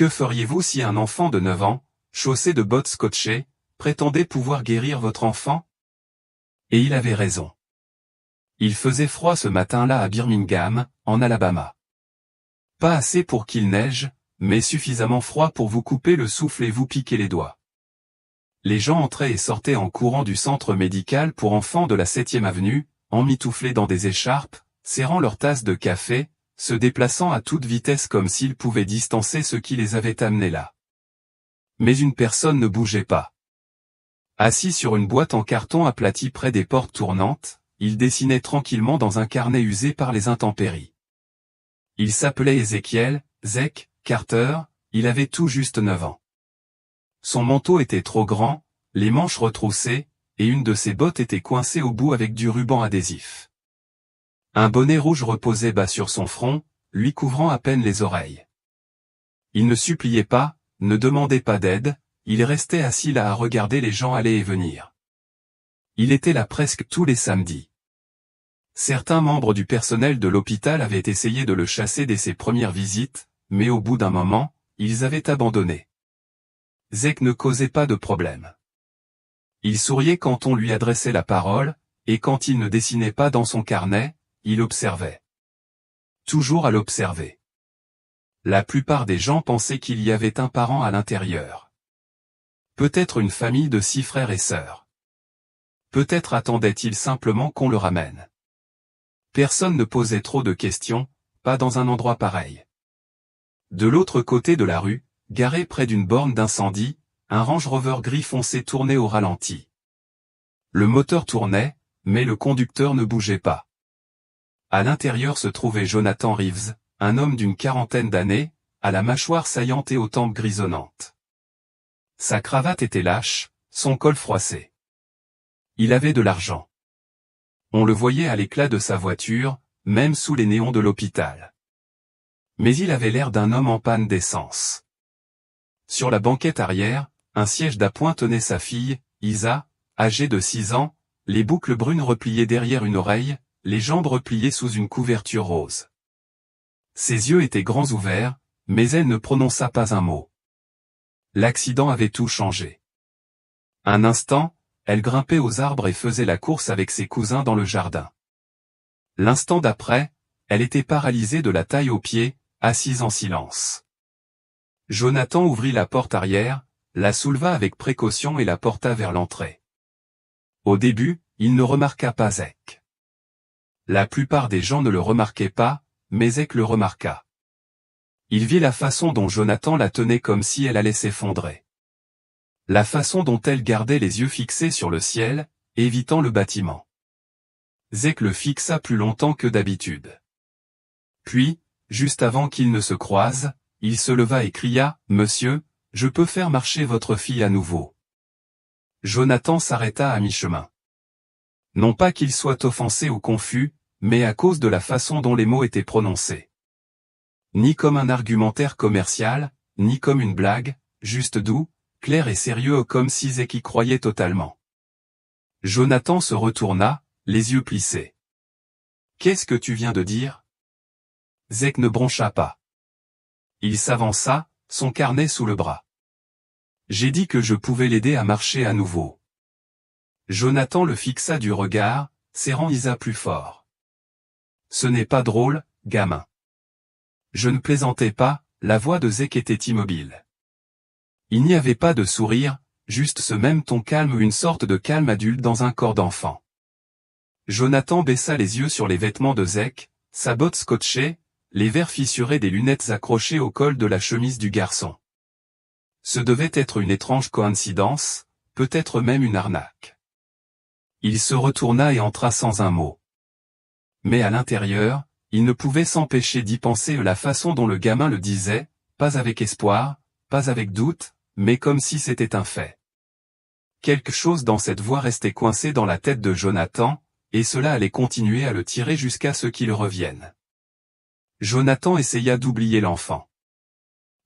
Que feriez-vous si un enfant de 9 ans, chaussé de bottes scotchées, prétendait pouvoir guérir votre enfant? Et il avait raison. Il faisait froid ce matin-là à Birmingham, en Alabama. Pas assez pour qu'il neige, mais suffisamment froid pour vous couper le souffle et vous piquer les doigts. Les gens entraient et sortaient en courant du centre médical pour enfants de la 7e avenue, emmitouflés dans des écharpes, serrant leur tasse de café, se déplaçant à toute vitesse comme s'ils pouvaient distancer ceux qui les avaient amenés là. Mais une personne ne bougeait pas. Assis sur une boîte en carton aplatie près des portes tournantes, il dessinait tranquillement dans un carnet usé par les intempéries. Il s'appelait Ézéchiel, Zek, Carter, il avait tout juste 9 ans. Son manteau était trop grand, les manches retroussées, et une de ses bottes était coincée au bout avec du ruban adhésif. Un bonnet rouge reposait bas sur son front, lui couvrant à peine les oreilles. Il ne suppliait pas, ne demandait pas d'aide, il restait assis là à regarder les gens aller et venir. Il était là presque tous les samedis. Certains membres du personnel de l'hôpital avaient essayé de le chasser dès ses premières visites, mais au bout d'un moment, ils avaient abandonné. Zek ne causait pas de problème. Il souriait quand on lui adressait la parole, et quand il ne dessinait pas dans son carnet, il observait. Toujours à l'observer. La plupart des gens pensaient qu'il y avait un parent à l'intérieur. Peut-être une famille de 6 frères et sœurs. Peut-être attendait-il simplement qu'on le ramène. Personne ne posait trop de questions, pas dans un endroit pareil. De l'autre côté de la rue, garé près d'une borne d'incendie, un Range Rover gris foncé tournait au ralenti. Le moteur tournait, mais le conducteur ne bougeait pas. À l'intérieur se trouvait Jonathan Reeves, un homme d'une 40aine d'années, à la mâchoire saillante et aux tempes grisonnantes. Sa cravate était lâche, son col froissé. Il avait de l'argent. On le voyait à l'éclat de sa voiture, même sous les néons de l'hôpital. Mais il avait l'air d'un homme en panne d'essence. Sur la banquette arrière, un siège d'appoint tenait sa fille, Isa, âgée de 6 ans, les boucles brunes repliées derrière une oreille, les jambes repliées sous une couverture rose. Ses yeux étaient grands ouverts, mais elle ne prononça pas un mot. L'accident avait tout changé. Un instant, elle grimpait aux arbres et faisait la course avec ses cousins dans le jardin. L'instant d'après, elle était paralysée de la taille aux pieds, assise en silence. Jonathan ouvrit la porte arrière, la souleva avec précaution et la porta vers l'entrée. Au début, il ne remarqua pas Zek. La plupart des gens ne le remarquaient pas, mais Zek le remarqua. Il vit la façon dont Jonathan la tenait comme si elle allait s'effondrer. La façon dont elle gardait les yeux fixés sur le ciel, évitant le bâtiment. Zek le fixa plus longtemps que d'habitude. Puis, juste avant qu'ils ne se croisent, il se leva et cria « Monsieur, je peux faire marcher votre fille à nouveau. » Jonathan s'arrêta à mi-chemin. Non pas qu'il soit offensé ou confus, mais à cause de la façon dont les mots étaient prononcés. Ni comme un argumentaire commercial, ni comme une blague, juste doux, clair et sérieux comme si Zek y croyait totalement. Jonathan se retourna, les yeux plissés. « Qu'est-ce que tu viens de dire ?» Zek ne broncha pas. Il s'avança, son carnet sous le bras. « J'ai dit que je pouvais l'aider à marcher à nouveau. » Jonathan le fixa du regard, serrant Isa plus fort. « Ce n'est pas drôle, gamin. » Je ne plaisantais pas, la voix de Zek était immobile. Il n'y avait pas de sourire, juste ce même ton calme ou une sorte de calme adulte dans un corps d'enfant. Jonathan baissa les yeux sur les vêtements de Zek, sa botte scotchée, les verres fissurés des lunettes accrochées au col de la chemise du garçon. Ce devait être une étrange coïncidence, peut-être même une arnaque. Il se retourna et entra sans un mot. Mais à l'intérieur, il ne pouvait s'empêcher d'y penser la façon dont le gamin le disait, pas avec espoir, pas avec doute, mais comme si c'était un fait. Quelque chose dans cette voix restait coincé dans la tête de Jonathan, et cela allait continuer à le tirer jusqu'à ce qu'il revienne. Jonathan essaya d'oublier l'enfant.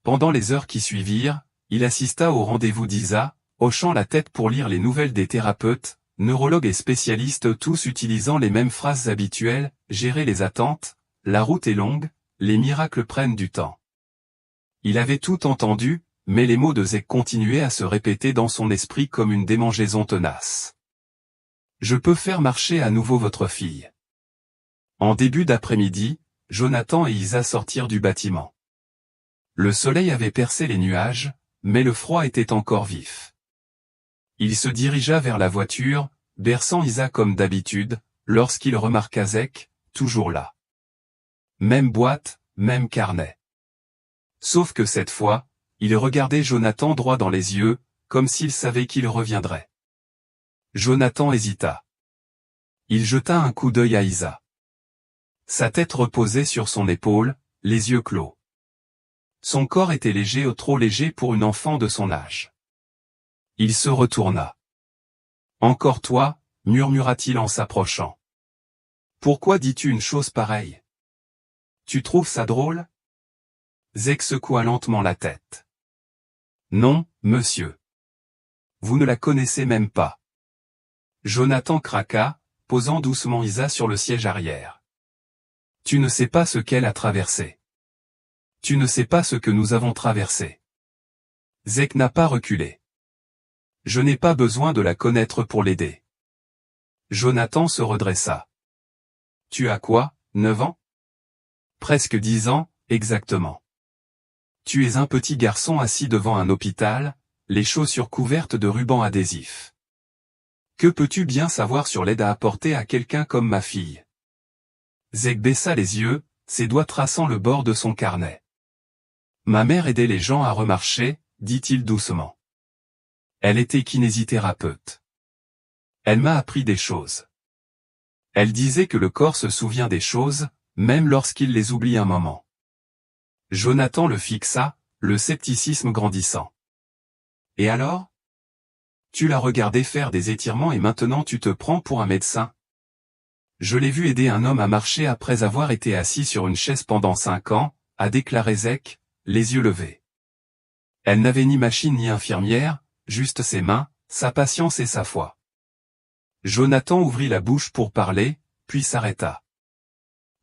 Pendant les heures qui suivirent, il assista au rendez-vous d'Isa, hochant la tête pour lire les nouvelles des thérapeutes, neurologues et spécialistes tous utilisant les mêmes phrases habituelles, gérer les attentes, la route est longue, les miracles prennent du temps. Il avait tout entendu, mais les mots de Zeke continuaient à se répéter dans son esprit comme une démangeaison tenace. Je peux faire marcher à nouveau votre fille. En début d'après-midi, Jonathan et Isa sortirent du bâtiment. Le soleil avait percé les nuages, mais le froid était encore vif. Il se dirigea vers la voiture, berçant Isa comme d'habitude, lorsqu'il remarqua Zeke, toujours là. Même boîte, même carnet. Sauf que cette fois, il regardait Jonathan droit dans les yeux, comme s'il savait qu'il reviendrait. Jonathan hésita. Il jeta un coup d'œil à Isa. Sa tête reposait sur son épaule, les yeux clos. Son corps était léger ou trop léger pour une enfant de son âge. Il se retourna. « Encore toi » murmura-t-il en s'approchant. « Pourquoi dis-tu une chose pareille? Tu trouves ça drôle » Zeke secoua lentement la tête. « Non, monsieur. Vous ne la connaissez même pas. » Jonathan craqua, posant doucement Isa sur le siège arrière. « Tu ne sais pas ce qu'elle a traversé. Tu ne sais pas ce que nous avons traversé. » Zeke n'a pas reculé. « Je n'ai pas besoin de la connaître pour l'aider. » Jonathan se redressa. « Tu as quoi, 9 ans? » Presque 10 ans, exactement. Tu es un petit garçon assis devant un hôpital, les chaussures couvertes de rubans adhésifs. Que peux-tu bien savoir sur l'aide à apporter à quelqu'un comme ma fille? Zeke baissa les yeux, ses doigts traçant le bord de son carnet. Ma mère aidait les gens à remarcher, dit-il doucement. Elle était kinésithérapeute. Elle m'a appris des choses. Elle disait que le corps se souvient des choses, même lorsqu'il les oublie un moment. Jonathan le fixa, le scepticisme grandissant. Et alors? Tu l'as regardé faire des étirements et maintenant tu te prends pour un médecin? Je l'ai vu aider un homme à marcher après avoir été assis sur une chaise pendant 5 ans, a déclaré Zeke, les yeux levés. Elle n'avait ni machine ni infirmière, juste ses mains, sa patience et sa foi. Jonathan ouvrit la bouche pour parler, puis s'arrêta.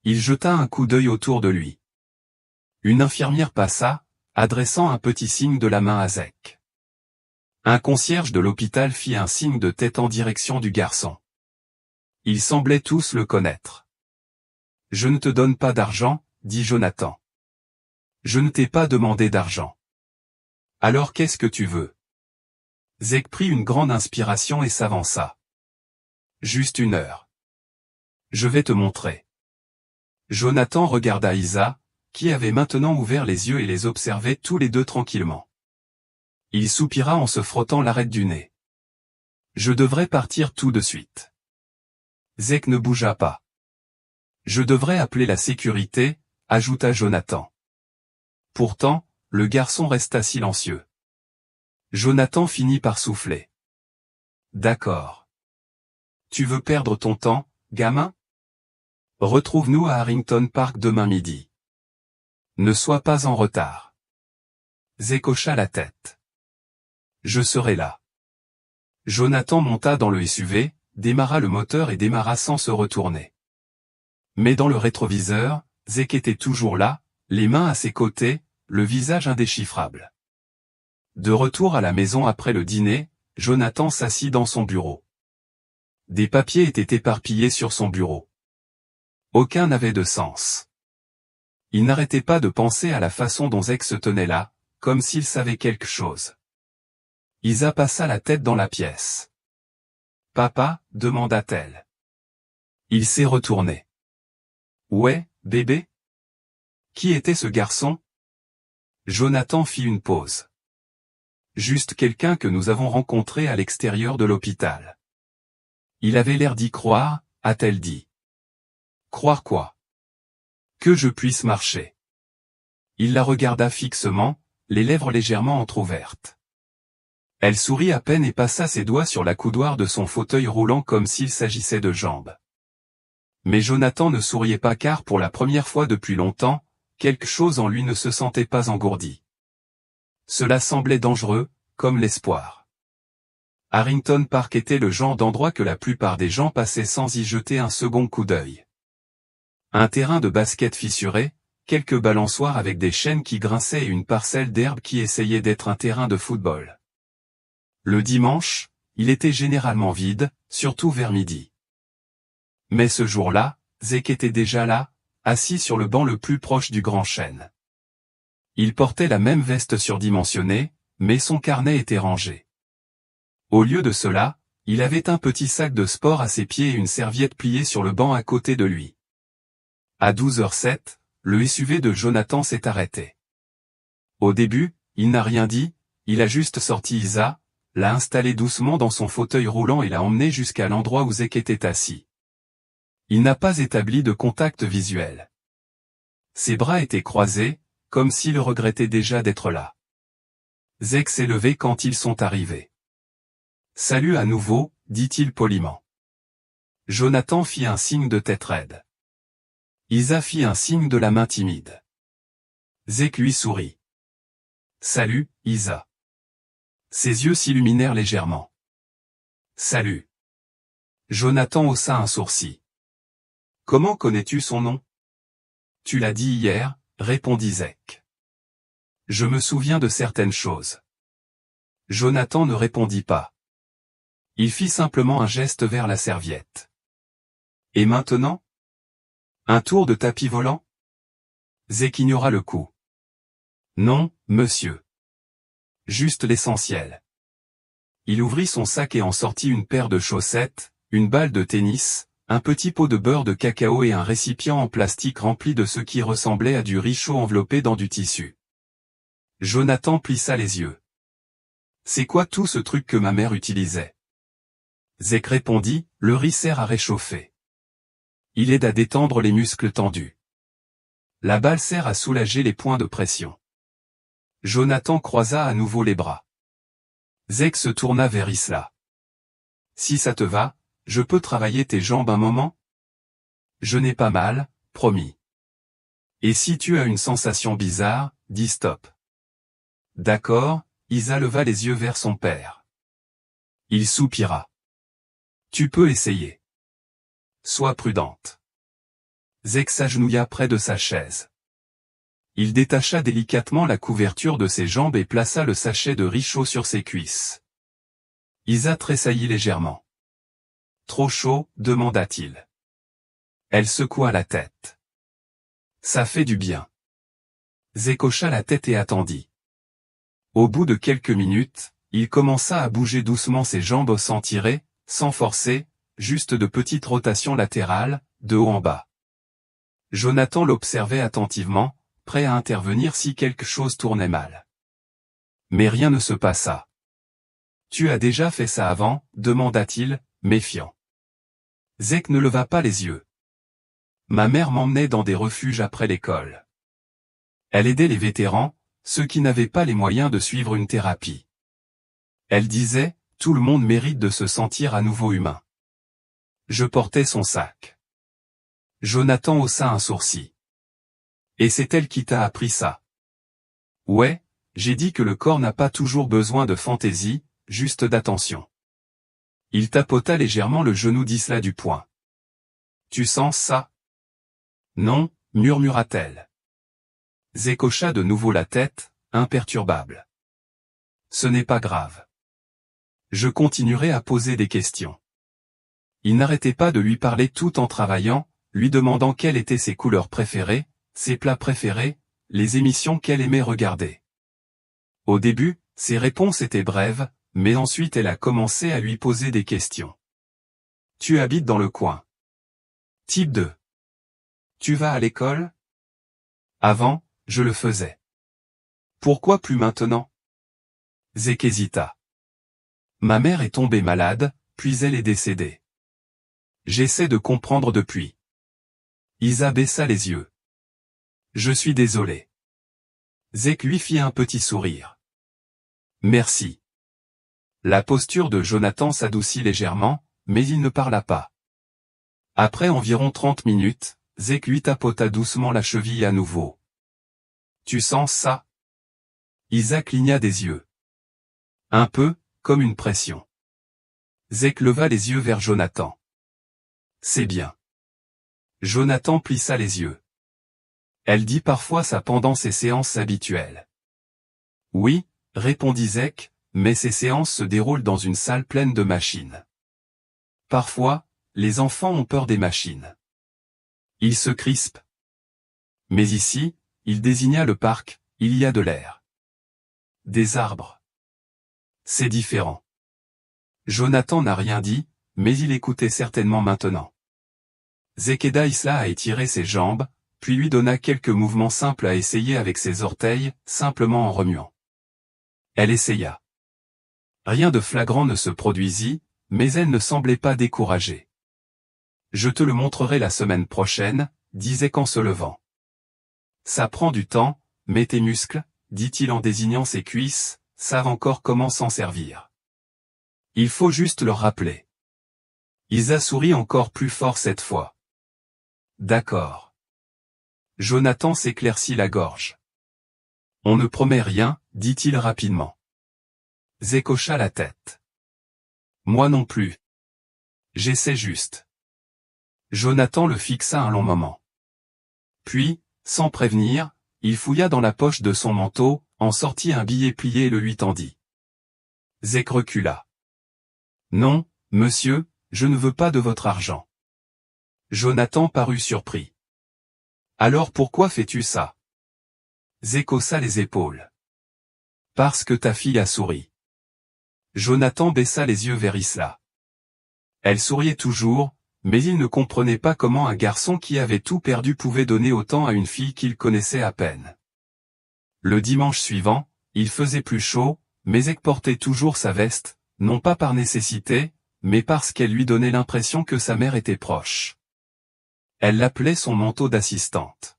Il jeta un coup d'œil autour de lui. Une infirmière passa, adressant un petit signe de la main à Zeke. Un concierge de l'hôpital fit un signe de tête en direction du garçon. Ils semblaient tous le connaître. « Je ne te donne pas d'argent, » dit Jonathan. « Je ne t'ai pas demandé d'argent. Alors qu'est-ce que tu veux? » Zeke prit une grande inspiration et s'avança. « Juste 1 heure. Je vais te montrer. » Jonathan regarda Isa, qui avait maintenant ouvert les yeux et les observait tous les deux tranquillement. Il soupira en se frottant l'arête du nez. « Je devrais partir tout de suite. » Zeke ne bougea pas. « Je devrais appeler la sécurité, » ajouta Jonathan. Pourtant, le garçon resta silencieux. Jonathan finit par souffler. « D'accord. Tu veux perdre ton temps, gamin? Retrouve-nous à Harrington Park demain midi. Ne sois pas en retard. » Zeke hocha la tête. « Je serai là. » Jonathan monta dans le SUV, démarra le moteur et démarra sans se retourner. Mais dans le rétroviseur, Zeke était toujours là, les mains à ses côtés, le visage indéchiffrable. De retour à la maison après le dîner, Jonathan s'assit dans son bureau. Des papiers étaient éparpillés sur son bureau. Aucun n'avait de sens. Il n'arrêtait pas de penser à la façon dont Zeke se tenait là, comme s'il savait quelque chose. Isa passa la tête dans la pièce. « Papa » demanda-t-elle. Il s'est retourné. « Ouais, bébé? Qui était ce garçon? » Jonathan fit une pause. « Juste quelqu'un que nous avons rencontré à l'extérieur de l'hôpital. » Il avait l'air d'y croire, a-t-elle dit. « Croire quoi? » Que je puisse marcher. Il la regarda fixement, les lèvres légèrement entr'ouvertes. Elle sourit à peine et passa ses doigts sur la coudoir de son fauteuil roulant comme s'il s'agissait de jambes. Mais Jonathan ne souriait pas car pour la première fois depuis longtemps, quelque chose en lui ne se sentait pas engourdi. Cela semblait dangereux, comme l'espoir. Harrington Park était le genre d'endroit que la plupart des gens passaient sans y jeter un second coup d'œil. Un terrain de basket fissuré, quelques balançoires avec des chaînes qui grinçaient et une parcelle d'herbe qui essayait d'être un terrain de football. Le dimanche, il était généralement vide, surtout vers midi. Mais ce jour-là, Zek était déjà là, assis sur le banc le plus proche du grand chêne. Il portait la même veste surdimensionnée, mais son carnet était rangé. Au lieu de cela, il avait un petit sac de sport à ses pieds et une serviette pliée sur le banc à côté de lui. À 12h07, le SUV de Jonathan s'est arrêté. Au début, il n'a rien dit, il a juste sorti Isa, l'a installée doucement dans son fauteuil roulant et l'a emmenée jusqu'à l'endroit où Zek était assis. Il n'a pas établi de contact visuel. Ses bras étaient croisés, comme s'il regrettait déjà d'être là. Zek s'est levé quand ils sont arrivés. « Salut à nouveau », dit-il poliment. Jonathan fit un signe de tête raide. Isa fit un signe de la main timide. Zek lui sourit. « Salut, Isa. » Ses yeux s'illuminèrent légèrement. « Salut. » Jonathan haussa un sourcil. « Comment connais-tu son nom ? » « Tu l'as dit hier, » répondit Zek. « Je me souviens de certaines choses. » Jonathan ne répondit pas. Il fit simplement un geste vers la serviette. « Et maintenant ? Un tour de tapis volant ? » Zek ignora le coup. « Non, monsieur. Juste l'essentiel. » Il ouvrit son sac et en sortit une paire de chaussettes, une balle de tennis, un petit pot de beurre de cacao et un récipient en plastique rempli de ce qui ressemblait à du riz chaud enveloppé dans du tissu. Jonathan plissa les yeux. « C'est quoi tout ce truc que ma mère utilisait ? » Zek répondit, « Le riz sert à réchauffer. Il aide à détendre les muscles tendus. La balle sert à soulager les points de pression. » Jonathan croisa à nouveau les bras. Zek se tourna vers Isla. « Si ça te va, je peux travailler tes jambes un moment ? Je n'ai pas mal, promis. Et si tu as une sensation bizarre, dis stop. » D'accord, Isa leva les yeux vers son père. Il soupira. « Tu peux essayer. Sois prudente. » Zek s'agenouilla près de sa chaise. Il détacha délicatement la couverture de ses jambes et plaça le sachet de riz chaud sur ses cuisses. Isa tressaillit légèrement. « Trop chaud ?» demanda-t-il. Elle secoua la tête. « Ça fait du bien. » Zek hocha la tête et attendit. Au bout de quelques minutes, il commença à bouger doucement ses jambes sans tirer, sans forcer, juste de petites rotations latérales, de haut en bas. Jonathan l'observait attentivement, prêt à intervenir si quelque chose tournait mal. Mais rien ne se passa. « Tu as déjà fait ça avant ?» demanda-t-il, méfiant. Zek ne leva pas les yeux. « Ma mère m'emmenait dans des refuges après l'école. Elle aidait les vétérans, ceux qui n'avaient pas les moyens de suivre une thérapie. Elle disait, tout le monde mérite de se sentir à nouveau humain. » Je portais son sac. Jonathan haussa un sourcil. « Et c'est elle qui t'a appris ça ? » Ouais, j'ai dit que le corps n'a pas toujours besoin de fantaisie, juste d'attention. Il tapota légèrement le genou d'Isla du poing. « Tu sens ça ? » Non, murmura-t-elle. Zek hocha de nouveau la tête, imperturbable. « Ce n'est pas grave. Je continuerai à poser des questions. » Il n'arrêtait pas de lui parler tout en travaillant, lui demandant quelles étaient ses couleurs préférées, ses plats préférés, les émissions qu'elle aimait regarder. Au début, ses réponses étaient brèves, mais ensuite elle a commencé à lui poser des questions. « Tu habites dans le coin. Type 2. Tu vas à l'école ? Avant, je le faisais. Pourquoi plus maintenant ? » Zek hésita. Ma mère est tombée malade, puis elle est décédée. J'essaie de comprendre depuis. Isa baissa les yeux. Je suis désolé. Zek lui fit un petit sourire. Merci. La posture de Jonathan s'adoucit légèrement, mais il ne parla pas. Après environ 30 minutes, Zek lui tapota doucement la cheville à nouveau. Tu sens ça ? Isa cligna des yeux. Un peu, comme une pression. Zek leva les yeux vers Jonathan. C'est bien. Jonathan plissa les yeux. Elle dit parfois ça pendant ses séances habituelles. Oui, répondit Zek, mais ces séances se déroulent dans une salle pleine de machines. Parfois, les enfants ont peur des machines. Ils se crispent. Mais ici, il désigna le parc, il y a de l'air. Des arbres. C'est différent. Jonathan n'a rien dit, mais il écoutait certainement maintenant. Zek aida Isla à étirer ses jambes, puis lui donna quelques mouvements simples à essayer avec ses orteils, simplement en remuant. Elle essaya. Rien de flagrant ne se produisit, mais elle ne semblait pas découragée. Je te le montrerai la semaine prochaine, disait en se levant. Ça prend du temps, mais tes muscles, dit-il en désignant ses cuisses, savent encore comment s'en servir. Il faut juste leur rappeler. Isa sourit encore plus fort cette fois. D'accord. Jonathan s'éclaircit la gorge. On ne promet rien, dit-il rapidement. Zek hocha la tête. Moi non plus. J'essaie juste. Jonathan le fixa un long moment. Puis, sans prévenir, il fouilla dans la poche de son manteau, en sortit un billet plié et le lui tendit. Zek recula. Non, monsieur, je ne veux pas de votre argent. Jonathan parut surpris. Alors pourquoi fais-tu ça? Zek haussa les épaules. Parce que ta fille a souri. Jonathan baissa les yeux vers Isla. Elle souriait toujours, mais il ne comprenait pas comment un garçon qui avait tout perdu pouvait donner autant à une fille qu'il connaissait à peine. Le dimanche suivant, il faisait plus chaud, mais Zek portait toujours sa veste, non pas par nécessité, mais parce qu'elle lui donnait l'impression que sa mère était proche. Elle l'appelait son manteau d'assistante.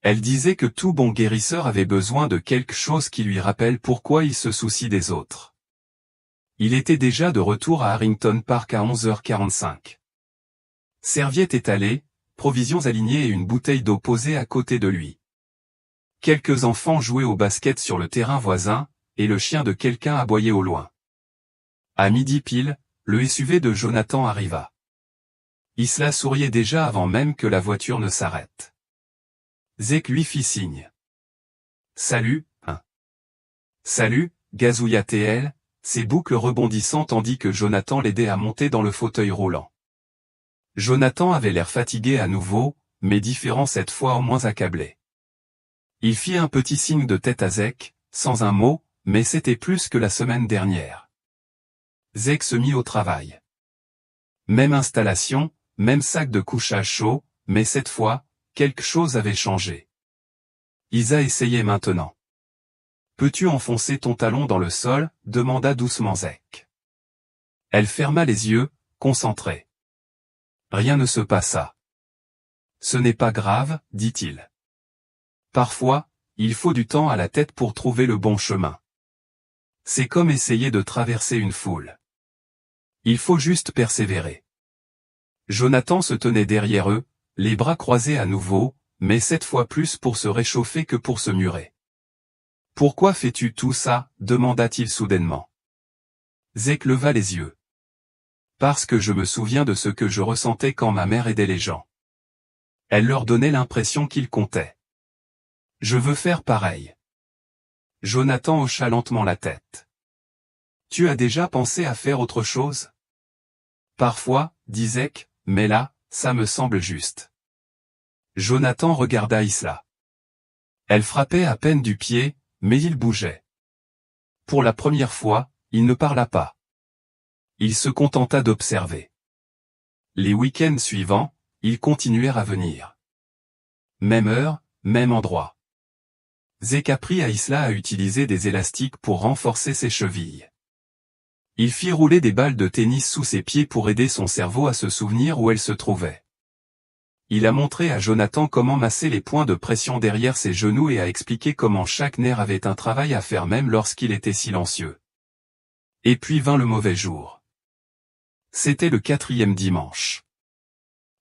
Elle disait que tout bon guérisseur avait besoin de quelque chose qui lui rappelle pourquoi il se soucie des autres. Il était déjà de retour à Harrington Park à 11h45. Serviettes étalées, provisions alignées et une bouteille d'eau posée à côté de lui. Quelques enfants jouaient au basket sur le terrain voisin, et le chien de quelqu'un aboyait au loin. À midi pile, le SUV de Jonathan arriva. Isla souriait déjà avant même que la voiture ne s'arrête. Zek lui fit signe. Salut, hein. Salut, gazouilla-t-elle, ses boucles rebondissant tandis que Jonathan l'aidait à monter dans le fauteuil roulant. Jonathan avait l'air fatigué à nouveau, mais différent cette fois au moins accablé. Il fit un petit signe de tête à Zek, sans un mot, mais c'était plus que la semaine dernière. Zek se mit au travail. Même installation, même sac de couchage chaud, mais cette fois, quelque chose avait changé. Isa essayait maintenant. Peux-tu enfoncer ton talon dans le sol, demanda doucement Zek. Elle ferma les yeux, concentrée. Rien ne se passa. Ce n'est pas grave, dit-il. Parfois, il faut du temps à la tête pour trouver le bon chemin. C'est comme essayer de traverser une foule. Il faut juste persévérer. Jonathan se tenait derrière eux, les bras croisés à nouveau, mais cette fois plus pour se réchauffer que pour se murer. Pourquoi fais-tu tout ça, demanda-t-il soudainement. Zek leva les yeux. Parce que je me souviens de ce que je ressentais quand ma mère aidait les gens. Elle leur donnait l'impression qu'ils comptaient. Je veux faire pareil. Jonathan hocha lentement la tête. Tu as déjà pensé à faire autre chose? Parfois, dit Zek, mais là, ça me semble juste. Jonathan regarda Isla. Elle frappait à peine du pied, mais il bougeait. Pour la première fois, il ne parla pas. Il se contenta d'observer. Les week-ends suivants, ils continuèrent à venir. Même heure, même endroit. Zek apprit à Isla à utiliser des élastiques pour renforcer ses chevilles. Il fit rouler des balles de tennis sous ses pieds pour aider son cerveau à se souvenir où elle se trouvait. Il a montré à Jonathan comment masser les points de pression derrière ses genoux et a expliqué comment chaque nerf avait un travail à faire même lorsqu'il était silencieux. Et puis vint le mauvais jour. C'était le 4e dimanche.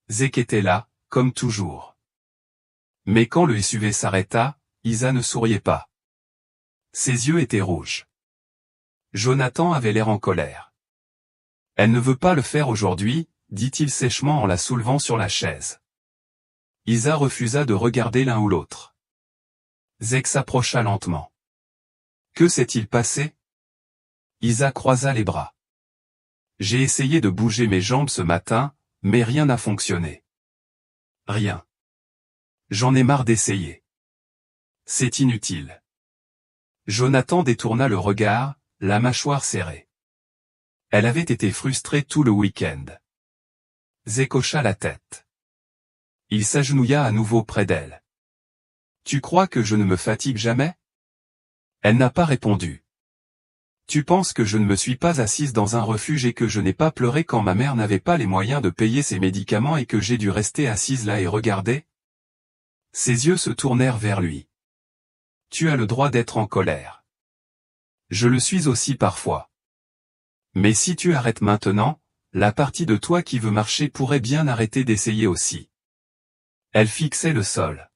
Zek était là, comme toujours. Mais quand le SUV s'arrêta, Isa ne souriait pas. Ses yeux étaient rouges. Jonathan avait l'air en colère. Elle ne veut pas le faire aujourd'hui, dit-il sèchement en la soulevant sur la chaise. Isa refusa de regarder l'un ou l'autre. Zek s'approcha lentement. Que s'est-il passé? Isa croisa les bras. J'ai essayé de bouger mes jambes ce matin, mais rien n'a fonctionné. Rien. J'en ai marre d'essayer. C'est inutile. Jonathan détourna le regard, la mâchoire serrée. Elle avait été frustrée tout le week-end. Zek hocha la tête. Il s'agenouilla à nouveau près d'elle. Tu crois que je ne me fatigue jamais? Elle n'a pas répondu. Tu penses que je ne me suis pas assise dans un refuge et que je n'ai pas pleuré quand ma mère n'avait pas les moyens de payer ses médicaments et que j'ai dû rester assise là et regarder? Ses yeux se tournèrent vers lui. Tu as le droit d'être en colère. Je le suis aussi parfois. Mais si tu arrêtes maintenant, la partie de toi qui veut marcher pourrait bien arrêter d'essayer aussi. Elle fixait le sol.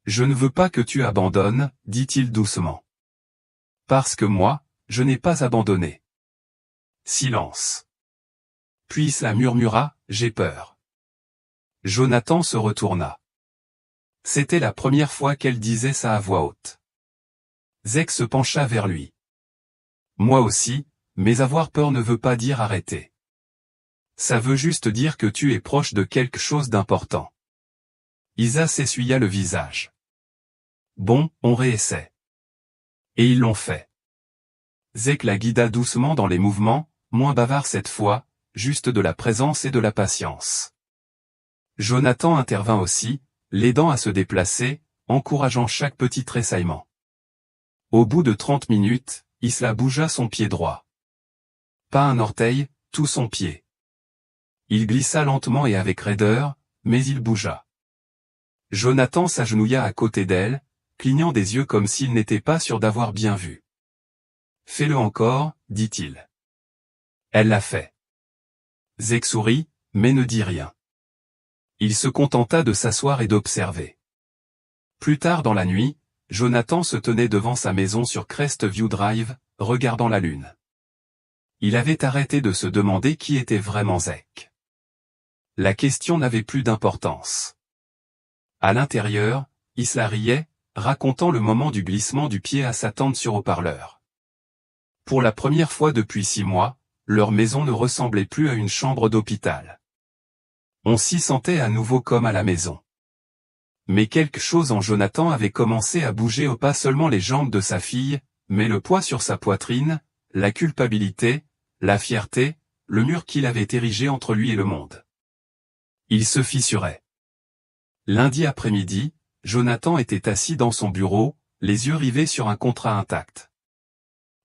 Je ne veux pas que tu abandonnes, dit-il doucement. Parce que moi, je n'ai pas abandonné. Silence. Puis Isla murmura, j'ai peur. Jonathan se retourna. C'était la première fois qu'elle disait ça à voix haute. Zek se pencha vers lui. Moi aussi, mais avoir peur ne veut pas dire arrêter. Ça veut juste dire que tu es proche de quelque chose d'important. Isa s'essuya le visage. Bon, on réessaie. Et ils l'ont fait. Zek la guida doucement dans les mouvements, moins bavard cette fois, juste de la présence et de la patience. Jonathan intervint aussi, l'aidant à se déplacer, encourageant chaque petit tressaillement. Au bout de 30 minutes, Isla bougea son pied droit. Pas un orteil, tout son pied. Il glissa lentement et avec raideur, mais il bougea. Jonathan s'agenouilla à côté d'elle, clignant des yeux comme s'il n'était pas sûr d'avoir bien vu. Fais-le encore, dit-il. Elle l'a fait. Zek sourit, mais ne dit rien. Il se contenta de s'asseoir et d'observer. Plus tard dans la nuit, Jonathan se tenait devant sa maison sur Crestview Drive, regardant la lune. Il avait arrêté de se demander qui était vraiment Zek. La question n'avait plus d'importance. À l'intérieur, Isla riait, racontant le moment du glissement du pied à sa tante sur haut-parleur. Pour la première fois depuis 6 mois, leur maison ne ressemblait plus à une chambre d'hôpital. On s'y sentait à nouveau comme à la maison. Mais quelque chose en Jonathan avait commencé à bouger au pas seulement les jambes de sa fille, mais le poids sur sa poitrine, la culpabilité, la fierté, le mur qu'il avait érigé entre lui et le monde. Il se fissurait. Lundi après-midi, Jonathan était assis dans son bureau, les yeux rivés sur un contrat intact.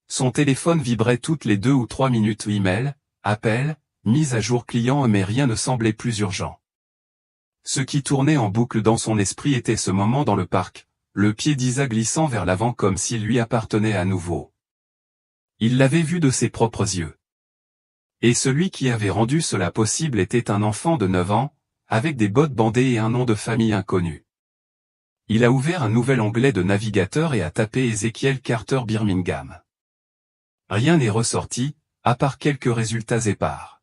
Son téléphone vibrait toutes les 2 ou 3 minutes. Email, appel, mise à jour client, mais rien ne semblait plus urgent. Ce qui tournait en boucle dans son esprit était ce moment dans le parc, le pied d'Isa glissant vers l'avant comme s'il lui appartenait à nouveau. Il l'avait vu de ses propres yeux. Et celui qui avait rendu cela possible était un enfant de 9 ans, avec des bottes bandées et un nom de famille inconnu. Il a ouvert un nouvel onglet de navigateur et a tapé Ezekiel Carter Birmingham. Rien n'est ressorti, à part quelques résultats épars.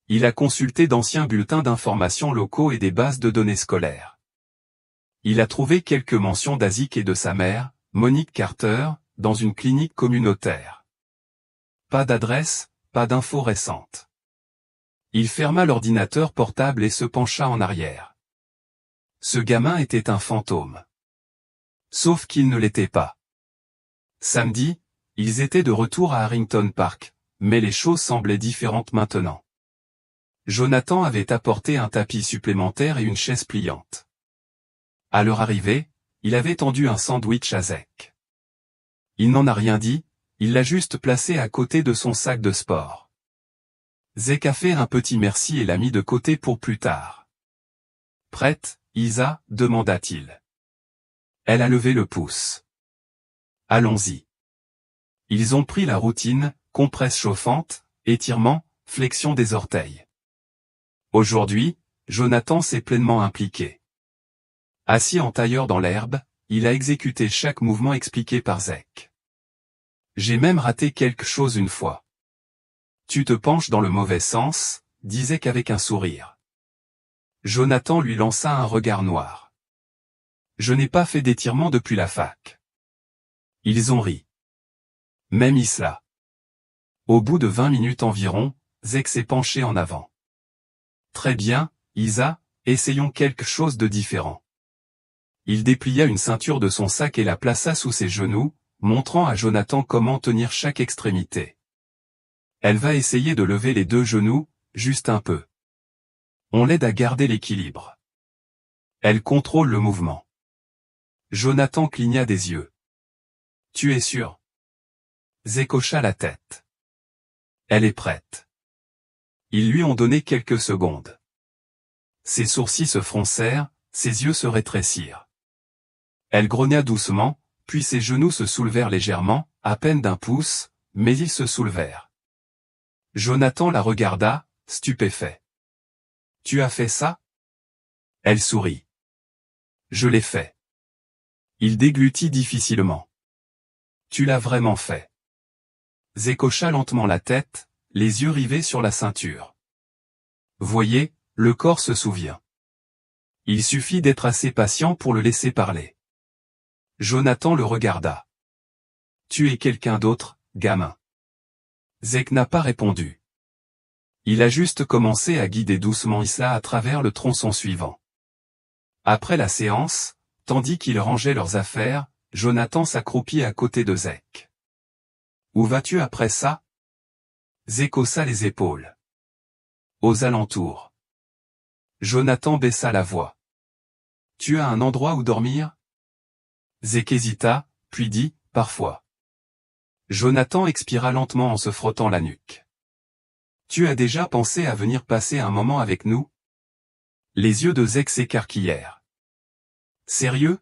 Il a consulté d'anciens bulletins d'information locaux et des bases de données scolaires. Il a trouvé quelques mentions d'Azik et de sa mère, Monique Carter, dans une clinique communautaire. Pas d'adresse, pas d'infos récentes. Il ferma l'ordinateur portable et se pencha en arrière. Ce gamin était un fantôme. Sauf qu'il ne l'était pas. Samedi, ils étaient de retour à Harrington Park, mais les choses semblaient différentes maintenant. Jonathan avait apporté un tapis supplémentaire et une chaise pliante. À leur arrivée, il avait tendu un sandwich à Zek. Il n'en a rien dit, il l'a juste placé à côté de son sac de sport. Zek a fait un petit merci et l'a mis de côté pour plus tard. Prête, Isa, demanda-t-il. Elle a levé le pouce. Allons-y. Ils ont pris la routine, compresse chauffante, étirement, flexion des orteils. Aujourd'hui, Jonathan s'est pleinement impliqué. Assis en tailleur dans l'herbe, il a exécuté chaque mouvement expliqué par Zek. J'ai même raté quelque chose une fois. Tu te penches dans le mauvais sens, dit Zek avec un sourire. Jonathan lui lança un regard noir. Je n'ai pas fait d'étirement depuis la fac. Ils ont ri. Même Isla. Au bout de 20 minutes environ, Zek s'est penché en avant. Très bien, Isa, essayons quelque chose de différent. Il déplia une ceinture de son sac et la plaça sous ses genoux, montrant à Jonathan comment tenir chaque extrémité. Elle va essayer de lever les deux genoux, juste un peu. On l'aide à garder l'équilibre. Elle contrôle le mouvement. Jonathan cligna des yeux. Tu es sûr? Zek hocha la tête. Elle est prête. Ils lui ont donné quelques secondes. Ses sourcils se froncèrent, ses yeux se rétrécirent. Elle grogna doucement, puis ses genoux se soulevèrent légèrement, à peine d'un pouce, mais ils se soulevèrent. Jonathan la regarda, stupéfait. Tu as fait ça? Elle sourit. Je l'ai fait. Il déglutit difficilement. Tu l'as vraiment fait. Zek hocha lentement la tête, les yeux rivés sur la ceinture. Voyez, le corps se souvient. Il suffit d'être assez patient pour le laisser parler. Jonathan le regarda. Tu es quelqu'un d'autre, gamin. Zek n'a pas répondu. Il a juste commencé à guider doucement Isla à travers le tronçon suivant. Après la séance, tandis qu'ils rangeaient leurs affaires, Jonathan s'accroupit à côté de Zek. Où vas-tu après ça? Zek haussa les épaules. Aux alentours. Jonathan baissa la voix. Tu as un endroit où dormir? Zek hésita, puis dit, parfois. Jonathan expira lentement en se frottant la nuque. Tu as déjà pensé à venir passer un moment avec nous? Les yeux de Zek s'écarquillèrent. Sérieux?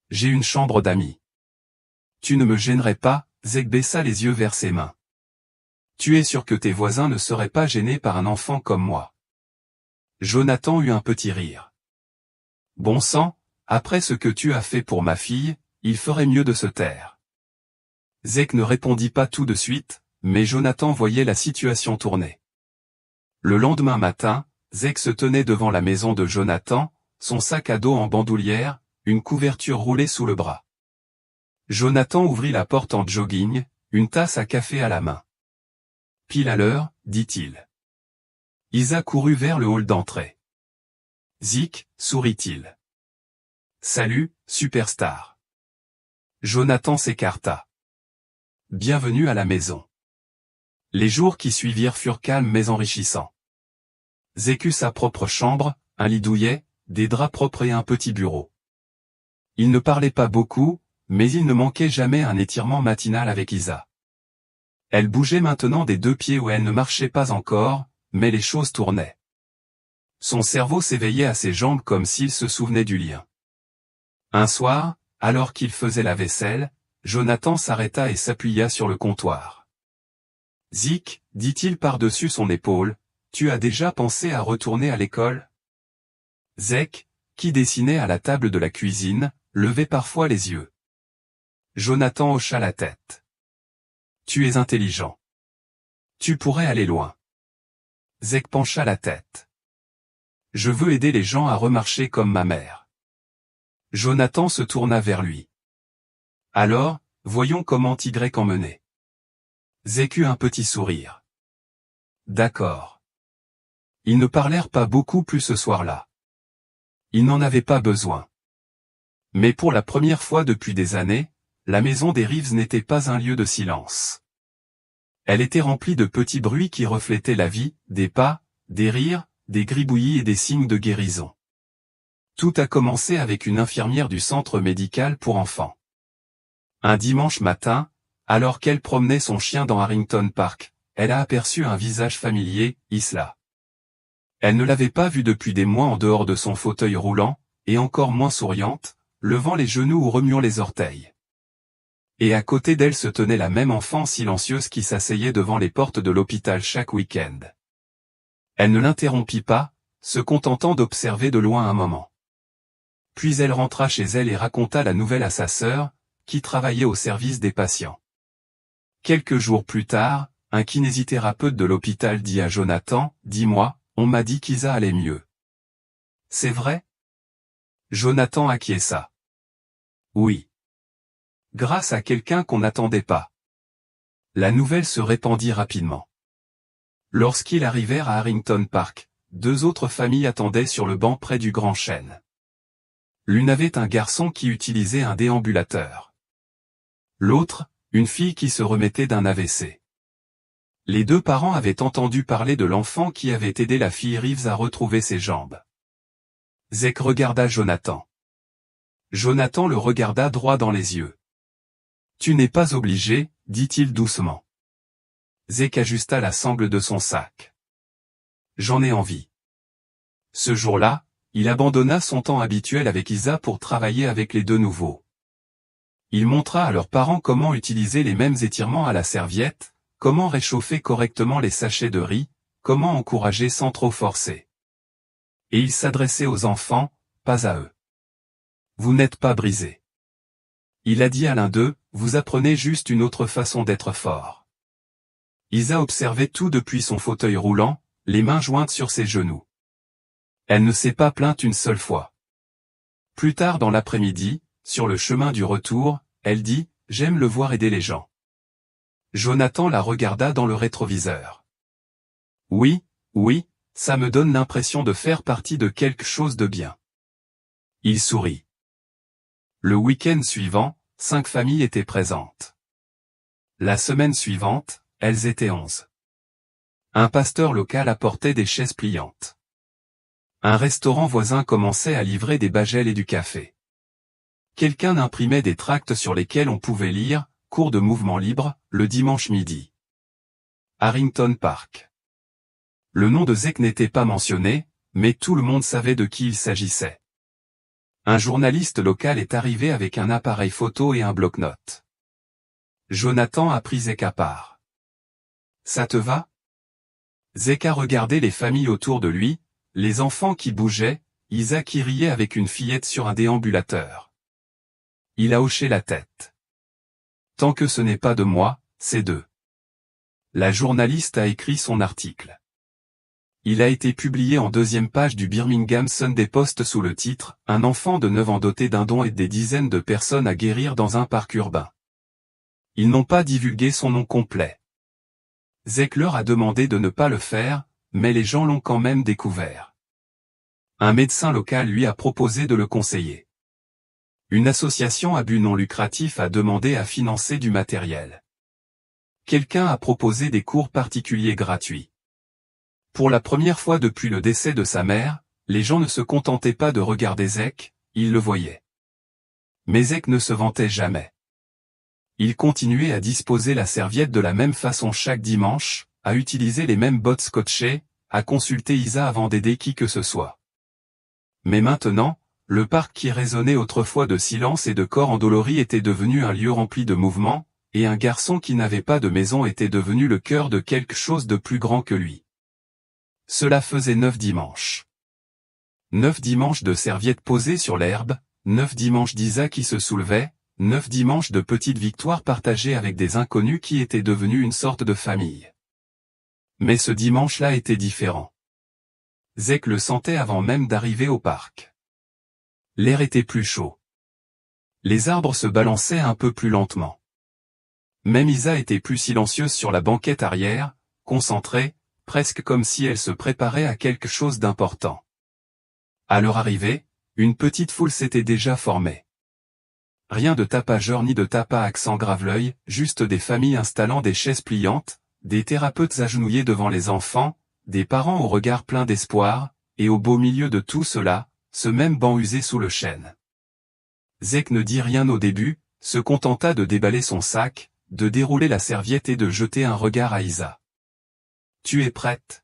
J'ai une chambre d'amis. Tu ne me gênerais pas? Zek baissa les yeux vers ses mains. Tu es sûr que tes voisins ne seraient pas gênés par un enfant comme moi? Jonathan eut un petit rire. Bon sang, après ce que tu as fait pour ma fille, il ferait mieux de se taire. Zek ne répondit pas tout de suite, mais Jonathan voyait la situation tourner. Le lendemain matin, Zek se tenait devant la maison de Jonathan, son sac à dos en bandoulière, une couverture roulée sous le bras. Jonathan ouvrit la porte en jogging, une tasse à café à la main. Pile à l'heure, dit-il. Isa courut vers le hall d'entrée. Zik, sourit-il. Salut, superstar. Jonathan s'écarta. Bienvenue à la maison. Les jours qui suivirent furent calmes mais enrichissants. Zek eut sa propre chambre, un lit douillet, des draps propres et un petit bureau. Il ne parlait pas beaucoup, mais il ne manquait jamais un étirement matinal avec Isa. Elle bougeait maintenant des deux pieds où elle ne marchait pas encore, mais les choses tournaient. Son cerveau s'éveillait à ses jambes comme s'il se souvenait du lien. Un soir, alors qu'il faisait la vaisselle, Jonathan s'arrêta et s'appuya sur le comptoir. Zik, dit-il par-dessus son épaule, tu as déjà pensé à retourner à l'école? Zek, qui dessinait à la table de la cuisine, levait parfois les yeux. Jonathan hocha la tête. Tu es intelligent. Tu pourrais aller loin. Zek pencha la tête. Je veux aider les gens à remarcher comme ma mère. Jonathan se tourna vers lui. Alors, voyons comment Y emmenait. Zek eut un petit sourire. D'accord. Ils ne parlèrent pas beaucoup plus ce soir-là. Ils n'en avaient pas besoin. Mais pour la première fois depuis des années, la maison des Reeves n'était pas un lieu de silence. Elle était remplie de petits bruits qui reflétaient la vie, des pas, des rires, des gribouillis et des signes de guérison. Tout a commencé avec une infirmière du centre médical pour enfants. Un dimanche matin, alors qu'elle promenait son chien dans Harrington Park, elle a aperçu un visage familier, Isla. Elle ne l'avait pas vu depuis des mois en dehors de son fauteuil roulant, et encore moins souriante, levant les genoux ou remuant les orteils. Et à côté d'elle se tenait la même enfant silencieuse qui s'asseyait devant les portes de l'hôpital chaque week-end. Elle ne l'interrompit pas, se contentant d'observer de loin un moment. Puis elle rentra chez elle et raconta la nouvelle à sa sœur, qui travaillait au service des patients. Quelques jours plus tard, un kinésithérapeute de l'hôpital dit à Jonathan, « Dis-moi, on m'a dit qu'Isa allait mieux. c'est vrai? Jonathan acquiesça. Oui. Grâce à quelqu'un qu'on n'attendait pas. La nouvelle se répandit rapidement. Lorsqu'ils arrivèrent à Harrington Park, 2 autres familles attendaient sur le banc près du grand chêne. L'une avait un garçon qui utilisait un déambulateur. L'autre, une fille qui se remettait d'un AVC. Les 2 parents avaient entendu parler de l'enfant qui avait aidé la fille Reeves à retrouver ses jambes. Zach regarda Jonathan. Jonathan le regarda droit dans les yeux. Tu n'es pas obligé, dit-il doucement. Zach ajusta la sangle de son sac. J'en ai envie. Ce jour-là, il abandonna son temps habituel avec Isa pour travailler avec les 2 nouveaux. Il montra à leurs parents comment utiliser les mêmes étirements à la serviette, comment réchauffer correctement les sachets de riz, comment encourager sans trop forcer. Et il s'adressait aux enfants, pas à eux. Vous n'êtes pas brisés. Il a dit à l'un d'eux, vous apprenez juste une autre façon d'être fort. Isa observait tout depuis son fauteuil roulant, les mains jointes sur ses genoux. Elle ne s'est pas plainte une seule fois. Plus tard dans l'après-midi, sur le chemin du retour, elle dit, j'aime le voir aider les gens. Jonathan la regarda dans le rétroviseur. Oui, ça me donne l'impression de faire partie de quelque chose de bien. Il sourit. Le week-end suivant, 5 familles étaient présentes. La semaine suivante, elles étaient 11. Un pasteur local apportait des chaises pliantes. Un restaurant voisin commençait à livrer des bagels et du café. Quelqu'un imprimait des tracts sur lesquels on pouvait lire « Cours de mouvement libre » le dimanche midi. Harrington Park. Le nom de Zach n'était pas mentionné, mais tout le monde savait de qui il s'agissait. Un journaliste local est arrivé avec un appareil photo et un bloc-notes. Jonathan a pris Zach à part. Ça te va? Zach a regardé les familles autour de lui, les enfants qui bougeaient, Isa qui riait avec une fillette sur un déambulateur. Il a hoché la tête. Tant que ce n'est pas de moi, c'est d'eux. La journaliste a écrit son article. Il a été publié en 2e page du Birmingham Sunday Post sous le titre « Un enfant de 9 ans doté d'un don aide des dizaines de personnes à guérir dans un parc urbain ». Ils n'ont pas divulgué son nom complet. Zach leur a demandé de ne pas le faire, mais les gens l'ont quand même découvert. Un médecin local lui a proposé de le conseiller. Une association à but non lucratif a demandé à financer du matériel. Quelqu'un a proposé des cours particuliers gratuits. Pour la première fois depuis le décès de sa mère, les gens ne se contentaient pas de regarder Zach, ils le voyaient. Mais Zach ne se vantait jamais. Il continuait à disposer la serviette de la même façon chaque dimanche, à utiliser les mêmes bottes scotchées, à consulter Isa avant d'aider qui que ce soit. Mais maintenant, le parc qui résonnait autrefois de silence et de corps endoloris était devenu un lieu rempli de mouvements, et un garçon qui n'avait pas de maison était devenu le cœur de quelque chose de plus grand que lui. Cela faisait 9 dimanches. 9 dimanches de serviettes posées sur l'herbe, 9 dimanches d'Isa qui se soulevait, 9 dimanches de petites victoires partagées avec des inconnus qui étaient devenus une sorte de famille. Mais ce dimanche-là était différent. Zach le sentait avant même d'arriver au parc. L'air était plus chaud. Les arbres se balançaient un peu plus lentement. Même Isa était plus silencieuse sur la banquette arrière, concentrée, presque comme si elle se préparait à quelque chose d'important. À leur arrivée, une petite foule s'était déjà formée. Rien de tapageur ni de tapa accent grave-l'œil, juste des familles installant des chaises pliantes, des thérapeutes agenouillés devant les enfants, des parents au regard plein d'espoir, et au beau milieu de tout cela, ce même banc usé sous le chêne. Zach ne dit rien au début, se contenta de déballer son sac, de dérouler la serviette et de jeter un regard à Isa. « Tu es prête ?»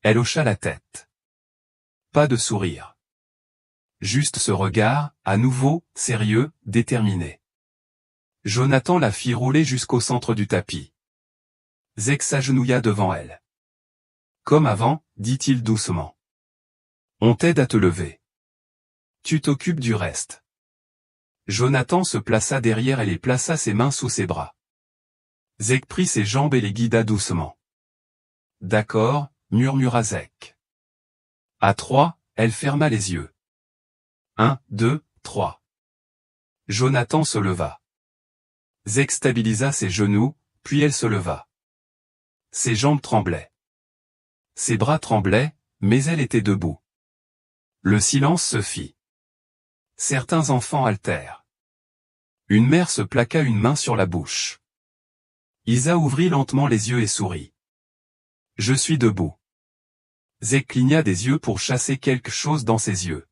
Elle hocha la tête. Pas de sourire. Juste ce regard, à nouveau, sérieux, déterminé. Jonathan la fit rouler jusqu'au centre du tapis. Zach s'agenouilla devant elle. Comme avant, dit-il doucement. On t'aide à te lever. Tu t'occupes du reste. Jonathan se plaça derrière elle et plaça ses mains sous ses bras. Zach prit ses jambes et les guida doucement. D'accord, murmura Zach. À 3, elle ferma les yeux. 1, 2, 3. Jonathan se leva. Zek stabilisa ses genoux, puis elle se leva. Ses jambes tremblaient. Ses bras tremblaient, mais elle était debout. Le silence se fit. Certains enfants haltèrent. Une mère se plaqua une main sur la bouche. Isa ouvrit lentement les yeux et sourit. Je suis debout. Zek cligna des yeux pour chasser quelque chose dans ses yeux.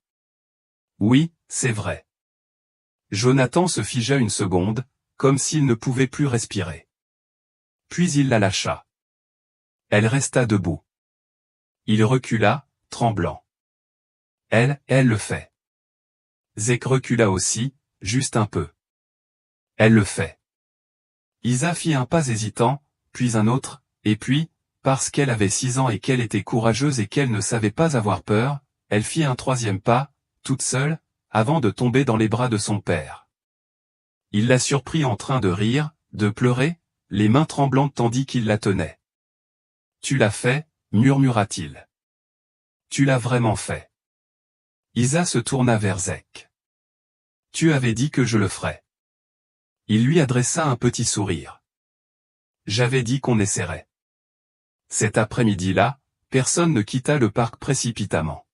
Oui, c'est vrai. Jonathan se figea une seconde, comme s'il ne pouvait plus respirer. Puis il la lâcha. Elle resta debout. Il recula, tremblant. Elle le fait. Zek recula aussi, juste un peu. Elle le fait. Isa fit un pas hésitant, puis un autre, et puis, parce qu'elle avait 6 ans et qu'elle était courageuse et qu'elle ne savait pas avoir peur, elle fit un 3e pas, toute seule, avant de tomber dans les bras de son père. Il la surprit en train de rire, de pleurer, les mains tremblantes tandis qu'il la tenait. « Tu l'as fait » murmura-t-il. « Tu l'as vraiment fait. » Isa se tourna vers Zek. « Tu avais dit que je le ferais. » Il lui adressa un petit sourire. « J'avais dit qu'on essaierait. » Cet après-midi-là, personne ne quitta le parc précipitamment.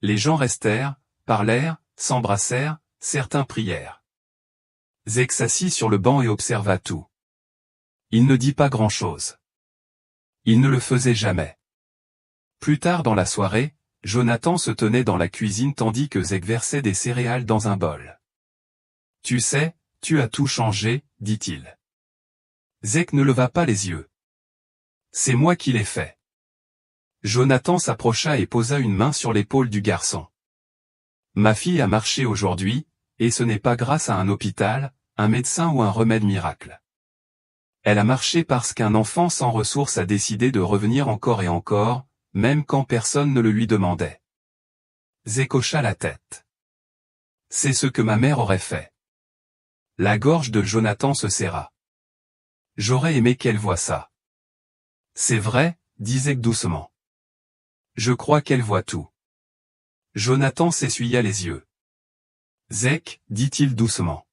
Les gens restèrent, parlèrent, s'embrassèrent, certains prièrent. Zek s'assit sur le banc et observa tout. Il ne dit pas grand-chose. Il ne le faisait jamais. Plus tard dans la soirée, Jonathan se tenait dans la cuisine tandis que Zek versait des céréales dans un bol. « Tu sais, tu as tout changé, dit-il. » Zek ne leva pas les yeux. « C'est moi qui l'ai fait. » Jonathan s'approcha et posa une main sur l'épaule du garçon. « Ma fille a marché aujourd'hui, et ce n'est pas grâce à un hôpital, un médecin ou un remède miracle. Elle a marché parce qu'un enfant sans ressources a décidé de revenir encore et encore, même quand personne ne le lui demandait. » Zek hocha la tête. « C'est ce que ma mère aurait fait. » La gorge de Jonathan se serra. « J'aurais aimé qu'elle voie ça. »« C'est vrai, » dit Zek doucement. « Je crois qu'elle voit tout. » Jonathan s'essuya les yeux. « Zek, » dit-il doucement.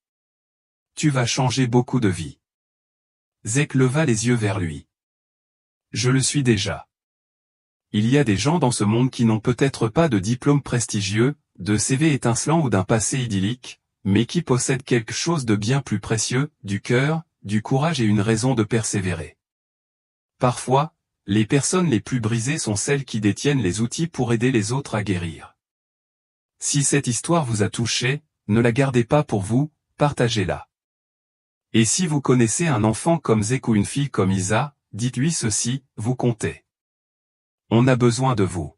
« Tu vas changer beaucoup de vies. » Zek leva les yeux vers lui. « Je le suis déjà. Il y a des gens dans ce monde qui n'ont peut-être pas de diplôme prestigieux, de CV étincelant ou d'un passé idyllique, mais qui possèdent quelque chose de bien plus précieux, du cœur, du courage et une raison de persévérer. Parfois, les personnes les plus brisées sont celles qui détiennent les outils pour aider les autres à guérir. Si cette histoire vous a touché, ne la gardez pas pour vous, partagez-la. Et si vous connaissez un enfant comme Zek ou une fille comme Isa, dites-lui ceci, vous comptez. On a besoin de vous.